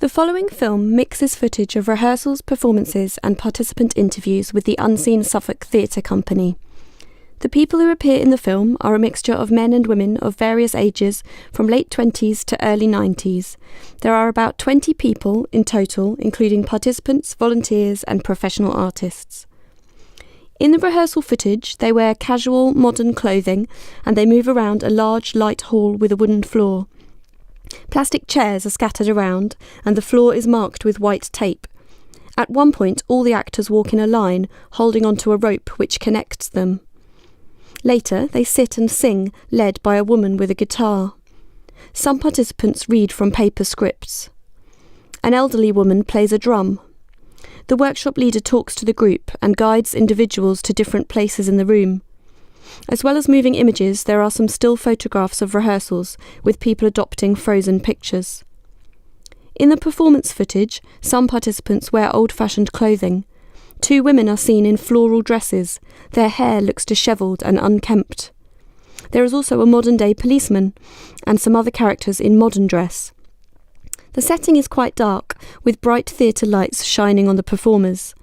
The following film mixes footage of rehearsals, performances and participant interviews with the Unscene Suffolk Theatre Company. The people who appear in the film are a mixture of men and women of various ages, from late 20s to early 90s. There are about 20 people in total, including participants, volunteers and professional artists. In the rehearsal footage, they wear casual, modern clothing and they move around a large, light hall with a wooden floor. Plastic chairs are scattered around and the floor is marked with white tape. At one point, all the actors walk in a line, holding onto a rope which connects them. Later, they sit and sing, led by a woman with a guitar. Some participants read from paper scripts. An elderly woman plays a drum. The workshop leader talks to the group and guides individuals to different places in the room. As well as moving images, there are some still photographs of rehearsals, with people adopting frozen pictures. In the performance footage, some participants wear old-fashioned clothing. 2 women are seen in floral dresses. Their hair looks dishevelled and unkempt. There is also a modern-day policeman, and some other characters in modern dress. The setting is quite dark, with bright theatre lights shining on the performers.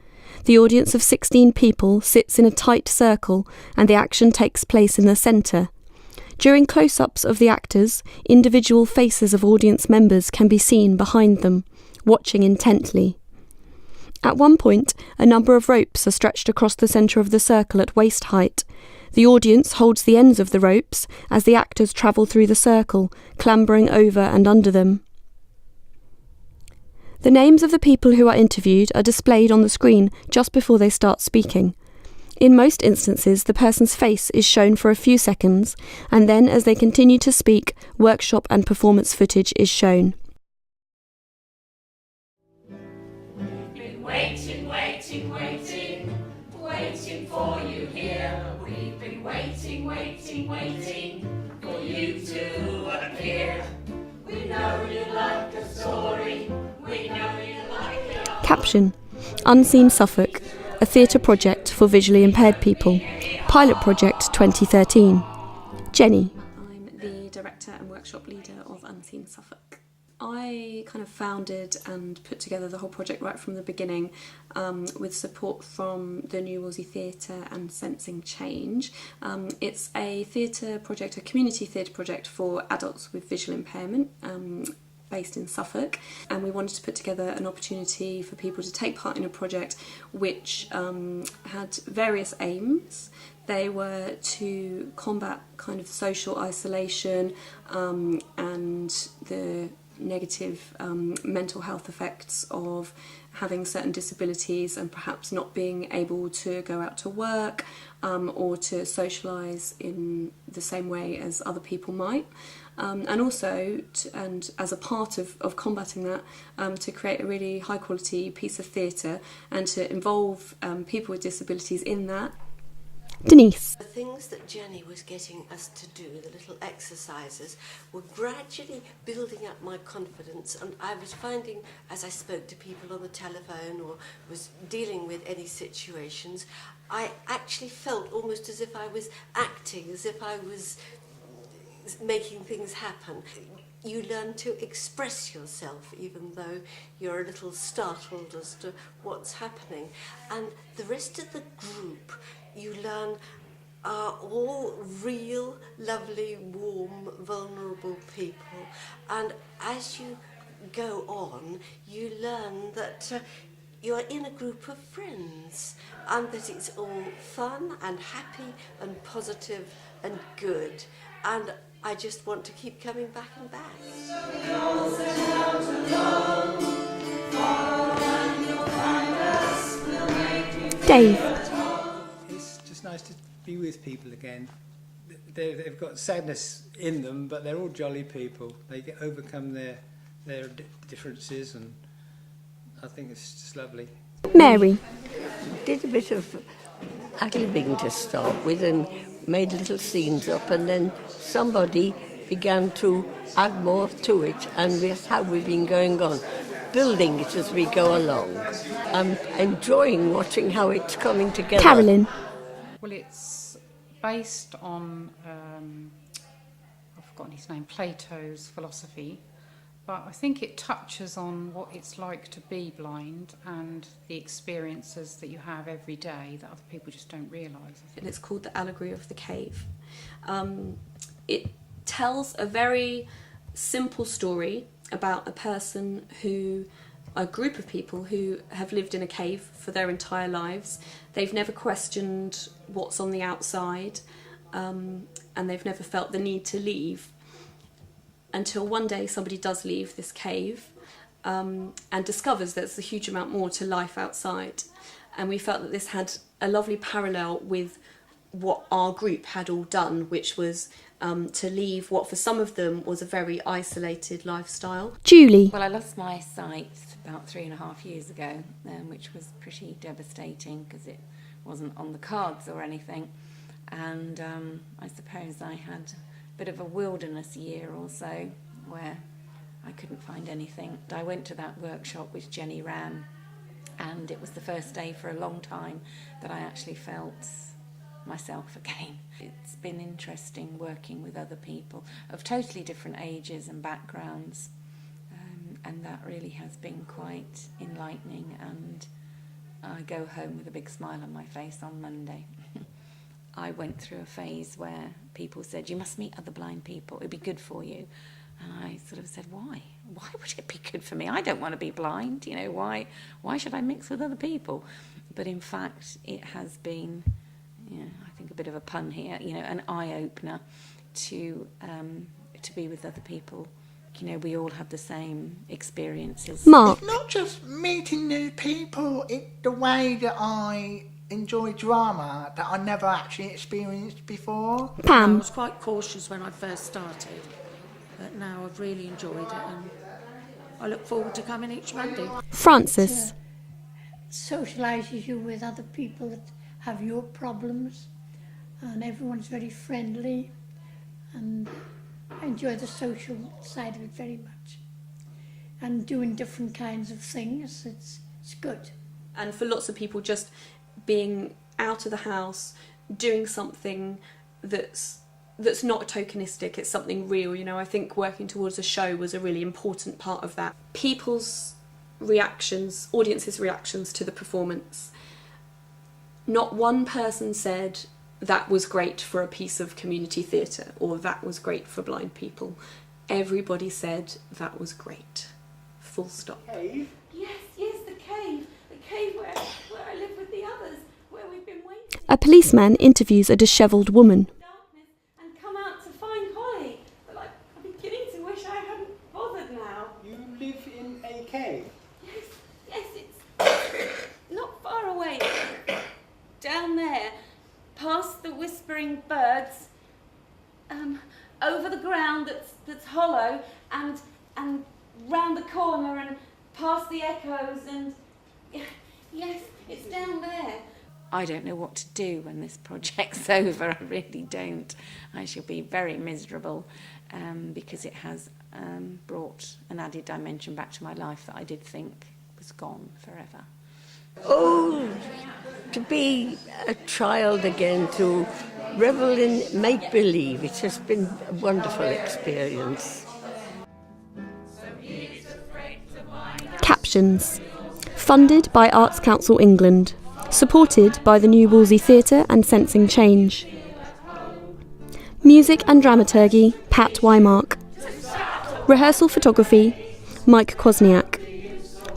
The audience of 16 people sits in a tight circle and the action takes place in the centre. During close-ups of the actors, individual faces of audience members can be seen behind them, watching intently. At one point, a number of ropes are stretched across the centre of the circle at waist height. The audience holds the ends of the ropes as the actors travel through the circle, clambering over and under them. The names of the people who are interviewed are displayed on the screen just before they start speaking. In most instances, the person's face is shown for a few seconds, and then as they continue to speak, workshop and performance footage is shown. We've been waiting, waiting, waiting, waiting for you here. We've been waiting, waiting, waiting for you to appear. We know you like the story. Caption: Unscene Suffolk, a theatre project for visually impaired people. Pilot Project 2013. Jenny. I'm the director and workshop leader of Unscene Suffolk. I kind of founded and put together the whole project right from the beginning, with support from the New Wolsey Theatre and Sensing Change. It's a theatre project, a community theatre project for adults with visual impairment, based in Suffolk, and we wanted to put together an opportunity for people to take part in a project which had various aims. They were to combat kind of social isolation and the negative mental health effects of having certain disabilities and perhaps not being able to go out to work or to socialise in the same way as other people might. And also, and as a part of combating that, to create a really high quality piece of theatre and to involve people with disabilities in that. Denise. The things that Jenny was getting us to do, the little exercises, were gradually building up my confidence, and I was finding, as I spoke to people on the telephone or was dealing with any situations, I actually felt almost as if I was acting, as if I was making things happen. You learn to express yourself even though you're a little startled as to what's happening. And the rest of the group, you learn, are all real, lovely, warm, vulnerable people. And as you go on, you learn that you're in a group of friends and that it's all fun and happy and positive and good. And I just want to keep coming back and back. Dave. It's just nice to be with people again. They've got sadness in them, but they're all jolly people. They overcome their differences, and I think it's just lovely. Mary. Did a bit of ad-libbing to start with and made little scenes up, and then somebody began to add more to it, and that's how we've been going on, building it as we go along. I'm enjoying watching how it's coming together. Carolyn. Well, it's based on, I've forgotten his name, Plato's philosophy, but I think it touches on what it's like to be blind and the experiences that you have every day that other people just don't realise. And it's called The Allegory of the Cave. It tells a very simple story about a group of people who have lived in a cave for their entire lives. They've never questioned what's on the outside, and they've never felt the need to leave, until one day somebody does leave this cave and discovers there's a huge amount more to life outside. And we felt that this had a lovely parallel with what our group had all done, which was to leave what for some of them was a very isolated lifestyle. Julie. Well, I lost my sight about 3.5 years ago, which was pretty devastating because it wasn't on the cards or anything. And I suppose I had bit of a wilderness year or so where I couldn't find anything. I went to that workshop which Jenny ran, and it was the first day for a long time that I actually felt myself again. It's been interesting working with other people of totally different ages and backgrounds, and that really has been quite enlightening, and I go home with a big smile on my face on Monday. I went through a phase where people said, you must meet other blind people, it'd be good for you. And I sort of said, why? Why would it be good for me? I don't want to be blind, you know, why should I mix with other people? But in fact, it has been, I think a bit of a pun here, an eye-opener to be with other people. We all have the same experiences. Mark. It's not just meeting new people, it's the way that I enjoy drama that I never actually experienced before. I Pam. was quite cautious when I first started, but now I've really enjoyed it, and I look forward to coming each Monday. Francis. Socialises you with other people that have your problems, and everyone's very friendly, and I enjoy the social side of it very much, and doing different kinds of things. It's good. And for lots of people, just being out of the house, doing something that's not tokenistic, it's something real. I think working towards a show was a really important part of that. People's reactions, audiences' reactions to the performance. Not one person said that was great for a piece of community theatre or that was great for blind people. Everybody said that was great. Full stop. Yes, the cave. The cave where I live with the others, where we've been waiting. A policeman interviews a dishevelled woman. Darkness and come out to find Holly. But I'm beginning to wish I hadn't bothered now. You live in a cave? Yes, it's not far away. Down there, past the whispering birds, over the ground that's hollow, and round the corner and past the echoes, and yes, it's down there. I don't know what to do when this project's over. I really don't. I shall be very miserable because it has brought an added dimension back to my life that I did think was gone forever. Oh, to be a child again, to revel in make-believe, it has been a wonderful experience. Captions. Funded by Arts Council England. Supported by the New Wolsey Theatre and Sensing Change. Music and dramaturgy, Pat Wymark. Rehearsal photography, Mike Kwasniak.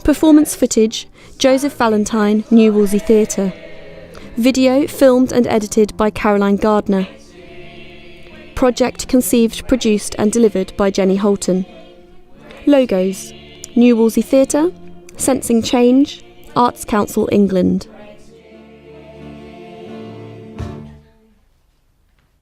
Performance footage, Joseph Valentine, New Wolsey Theatre. Video filmed and edited by Caroline Gardiner. Project conceived, produced and delivered by Jenny Holton. Logos, New Wolsey Theatre, Sensing Change, Arts Council England.